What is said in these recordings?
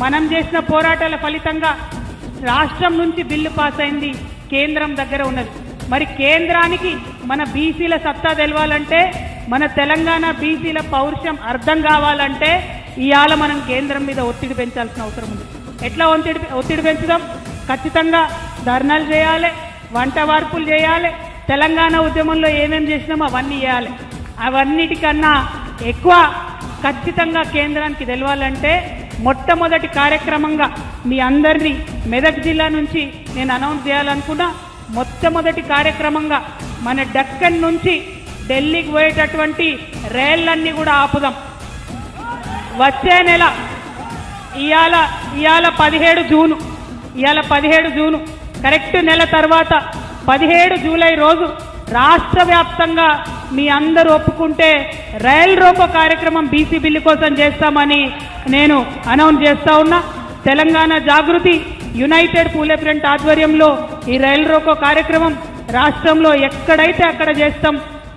మనం చేసిన పోరాటాల ఫలితంగా రాష్ట్రం నుంచి బిల్లు పాస్ అయింది, కేంద్రం దగ్గర ఉన్నది. మరి కేంద్రానికి మన బీసీల సత్తా తెలవాలంటే, మన తెలంగాణ బీసీల పౌరుషం అర్థం కావాలంటే ఇవాళ మనం కేంద్రం మీద ఒత్తిడి పెంచాల్సిన అవసరం ఉంది. ఎట్లా ఒత్తిడి పెంచుదాం? ఖచ్చితంగా ధర్నాలు చేయాలి, వంట వార్పులు చేయాలి, తెలంగాణ ఉద్యమంలో ఏమేం చేసినామో అవన్నీ చేయాలి. అవన్నిటికన్నా ఎక్కువ ఖచ్చితంగా కేంద్రానికి తెలవాలంటే మొట్టమొదటి కార్యక్రమంగా మీ అందరినీ మెదక్ జిల్లా నుంచి నేను అనౌన్స్ చేయాలనుకున్నా. మొట్టమొదటి కార్యక్రమంగా మన డక్కన్ నుంచి ఢిల్లీకి పోయేటటువంటి రైళ్లన్నీ కూడా ఆపుదాం. వచ్చే నెల ఇవాళ 17 జూను కరెక్ట్ నెల తర్వాత 17 జూలై రోజు రాష్ట్ర వ్యాప్తంగా మీ అందరూ ఒప్పుకుంటే రైల్ రోకో కార్యక్రమం బీసీ బిల్లు కోసం చేస్తామని నేను అనౌన్స్ చేస్తా ఉన్నా. తెలంగాణ జాగృతి యునైటెడ్ పూలే ఫ్రంట్ ఆధ్వర్యంలో ఈ రైల్ రోకో కార్యక్రమం రాష్ట్రంలో ఎక్కడైతే అక్కడ చేస్తాం.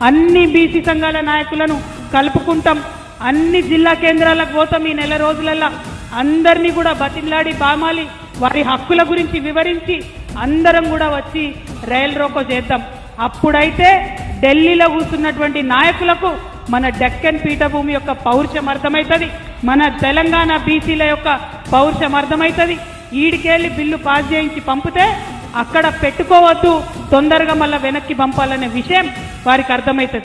అన్ని బీసీ సంఘాల నాయకులను కలుపుకుంటాం. అన్ని జిల్లా కేంద్రాలకు పోతాం. ఈ నెల రోజులల్లా అందరినీ కూడా బతిమలాడి బామాలి వారి హక్కుల గురించి వివరించి అందరం కూడా వచ్చి రైల్ రోకో చేద్దాం. అప్పుడైతే ఢిల్లీలో కూర్చున్నటువంటి నాయకులకు మన డెక్కన్ పీఠభూమి యొక్క పౌరుషం అర్థమవుతుంది, మన తెలంగాణ బీసీల యొక్క పౌరుషం అర్థమవుతుంది. ఈడికెళ్ళి బిల్లు పాస్ చేయించి పంపితే అక్కడ పెట్టుకోవద్దు, తొందరగా మళ్ళీ వెనక్కి పంపాలనే విషయం వారికి అర్థమవుతుంది.